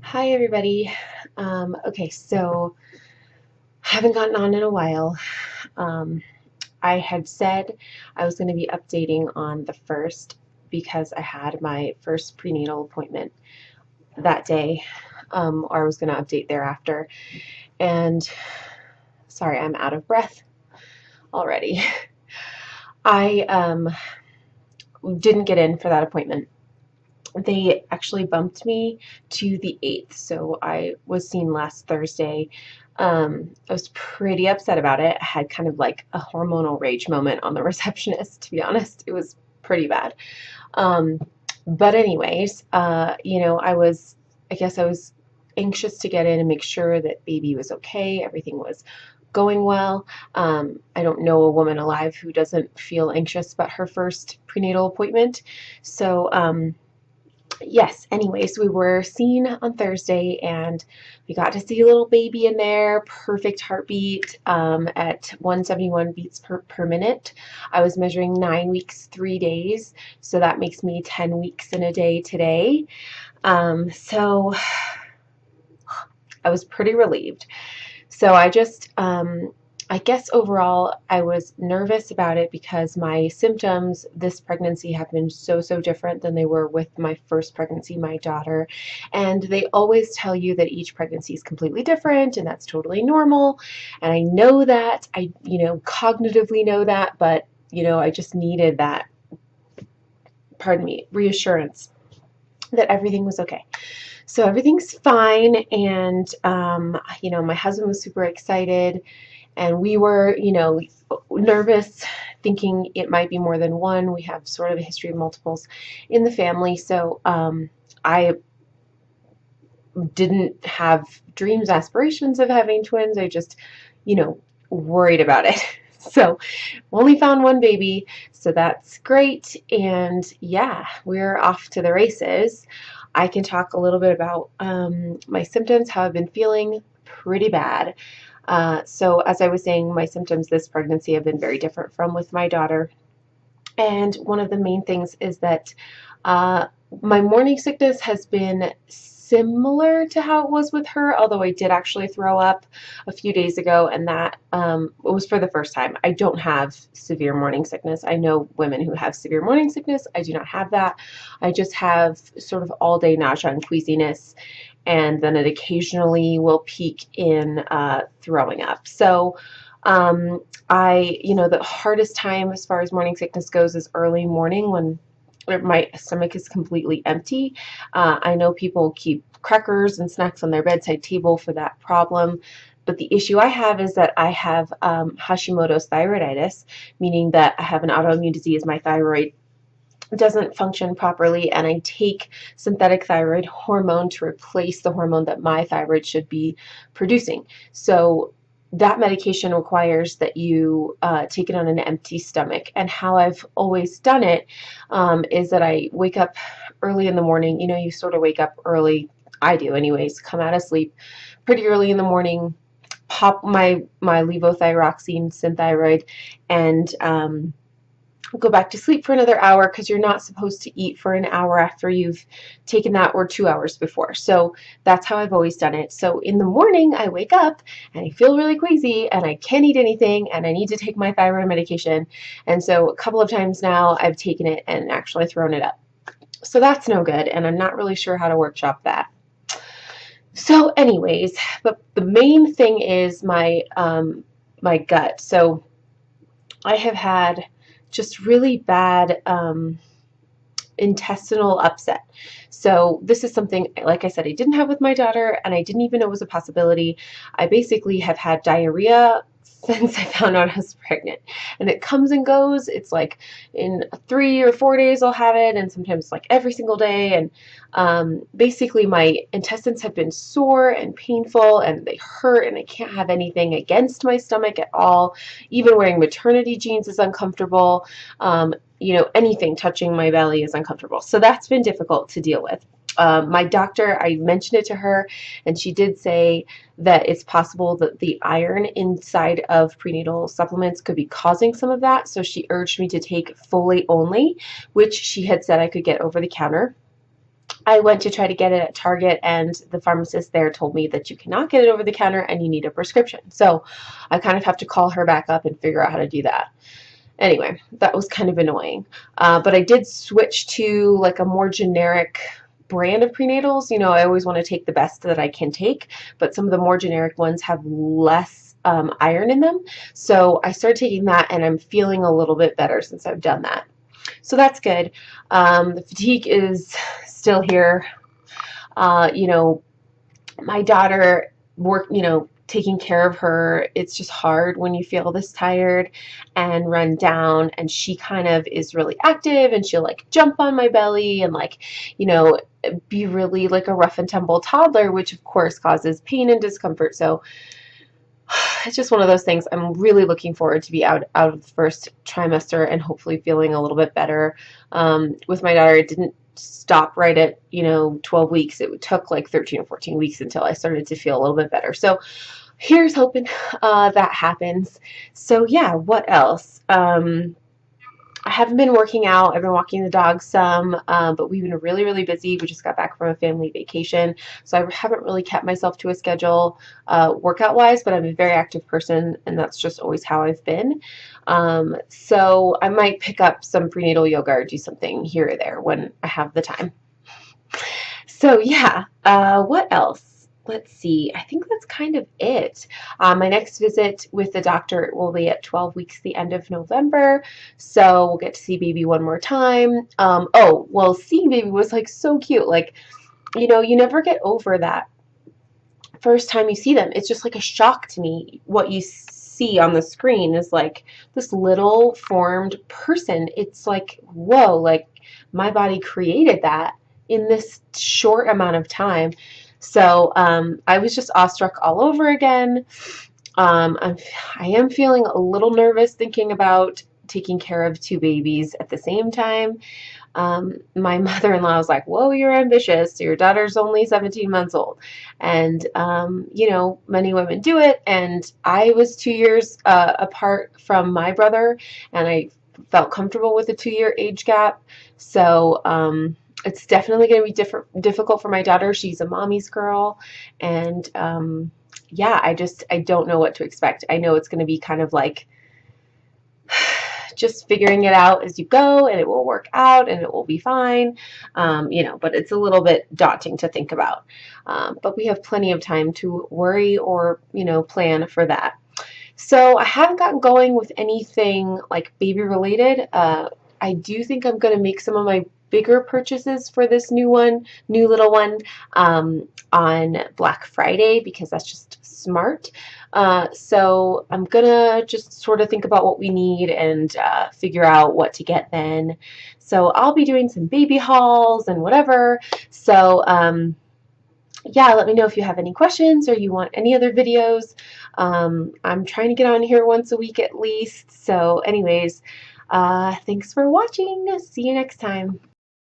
Hi everybody. Okay, so haven't gotten on in a while. Um, I had said I was going to be updating on the first because I had my first prenatal appointment that day, or I was going to update thereafter. And sorry, I'm out of breath already. I didn't get in for that appointment. They actually bumped me to the 8th, so I was seen last Thursday. I was pretty upset about it. I had kind of like a hormonal rage moment on the receptionist, to be honest. It was pretty bad. Um, but anyways, I guess I was anxious to get in and make sure that baby was okay, everything was going well. I don't know a woman alive who doesn't feel anxious about her first prenatal appointment. So, yes, anyways, we were seen on Thursday and we got to see a little baby in there, perfect heartbeat at 171 beats per minute. I was measuring 9 weeks, 3 days, so that makes me 10 weeks in a day today. So I was pretty relieved. So I guess overall, I was nervous about it because my symptoms this pregnancy have been so different than they were with my first pregnancy, my daughter. And they always tell you that each pregnancy is completely different and that's totally normal. And I know that, cognitively know that, but, I just needed that, reassurance that everything was okay. So everything's fine, and my husband was super excited, and we were, nervous, thinking it might be more than one. We have sort of a history of multiples in the family, so I didn't have dreams, aspirations of having twins. I just, worried about it. So only found one baby, so that's great. And yeah, we're off to the races. I can talk a little bit about my symptoms, how I've been feeling. Pretty bad. So as I was saying, my symptoms this pregnancy have been very different from with my daughter. And one of the main things is that my morning sickness has been similar to how it was with her, although I did actually throw up a few days ago, and that it was for the first time. I don't have severe morning sickness. I know women who have severe morning sickness. I do not have that. I just have sort of all day nausea and queasiness, and then it occasionally will peak in throwing up. So the hardest time as far as morning sickness goes is early morning when my stomach is completely empty. I know people keep crackers and snacks on their bedside table for that problem. But the issue I have is that I have Hashimoto's thyroiditis, meaning that I have an autoimmune disease. My thyroid doesn't function properly, and I take synthetic thyroid hormone to replace the hormone that my thyroid should be producing. So that medication requires that you take it on an empty stomach. And how I've always done it is that I wake up early in the morning. You sort of wake up early. I do anyways, come out of sleep pretty early in the morning, pop my levothyroxine Synthroid, and go back to sleep for another hour, because you're not supposed to eat for an hour after you've taken that, or 2 hours before. So that's how I've always done it. So in the morning I wake up and I feel really queasy and I can't eat anything and I need to take my thyroid medication. And so a couple of times now I've taken it and actually thrown it up. So that's no good, and I'm not really sure how to workshop that. So anyways, but the main thing is my my gut. So I have had just really bad intestinal upset. So this is something, like I said, I didn't have with my daughter, and I didn't even know it was a possibility. I basically have had diarrhea since I found out I was pregnant, and it comes and goes. It's like in 3 or 4 days I'll have it, and sometimes like every single day. And basically my intestines have been sore and painful, and they hurt, and I can't have anything against my stomach at all. Even wearing maternity jeans is uncomfortable. Anything touching my belly is uncomfortable. So that's been difficult to deal with. My doctor, I mentioned it to her, and she did say that it's possible that the iron inside of prenatal supplements could be causing some of that. So she urged me to take folate only, which she had said I could get over the counter. I went to try to get it at Target, and the pharmacist there told me that you cannot get it over the counter and you need a prescription. So I kind of have to call her back up and figure out how to do that. Anyway, that was kind of annoying. But I did switch to like a more generic brand of prenatals. You know, I always want to take the best that I can take, but some of the more generic ones have less iron in them. So I started taking that, and I'm feeling a little bit better since I've done that. So that's good. The fatigue is still here. You know, my daughter taking care of her, it's just hard when you feel this tired and run down, and she kind of is really active, and she'll like jump on my belly and like, you know, be really like a rough and tumble toddler, which of course causes pain and discomfort. So it's just one of those things. I'm really looking forward to be out of the first trimester and hopefully feeling a little bit better. With my daughter, it didn't stop right at, 12 weeks. It took like 13 or 14 weeks until I started to feel a little bit better. So here's hoping that happens. So yeah, what else? I haven't been working out. I've been walking the dog some, but we've been really, really busy. We just got back from a family vacation, so I haven't really kept myself to a schedule workout-wise, but I'm a very active person, and that's just always how I've been. So I might pick up some prenatal yoga or do something here or there when I have the time. So yeah, what else? Let's see. I think that's kind of it. My next visit with the doctor will be at 12 weeks, the end of November. So we'll get to see baby one more time. Oh, well, seeing baby was like so cute. Like, you never get over that first time you see them. It's just like a shock to me. What you see on the screen is like this little formed person. It's like, whoa, like my body created that in this short amount of time. So I was just awestruck all over again. I am feeling a little nervous thinking about taking care of two babies at the same time. My mother-in-law was like, whoa, you're ambitious. Your daughter's only 17 months old. And, many women do it. And I was 2 years apart from my brother, and I felt comfortable with a 2-year age gap. So, it's definitely going to be difficult for my daughter. She's a mommy's girl. And yeah, I don't know what to expect. I know it's going to be kind of like just figuring it out as you go, and it will work out and it will be fine. But it's a little bit daunting to think about. But we have plenty of time to worry or, plan for that. So I haven't gotten going with anything like baby related. I do think I'm going to make some of my bigger purchases for this new little one, on Black Friday, because that's just smart. So I'm gonna just sort of think about what we need and figure out what to get then. So I'll be doing some baby hauls and whatever. So yeah, let me know if you have any questions or you want any other videos. I'm trying to get on here once a week at least. So anyways, thanks for watching. See you next time.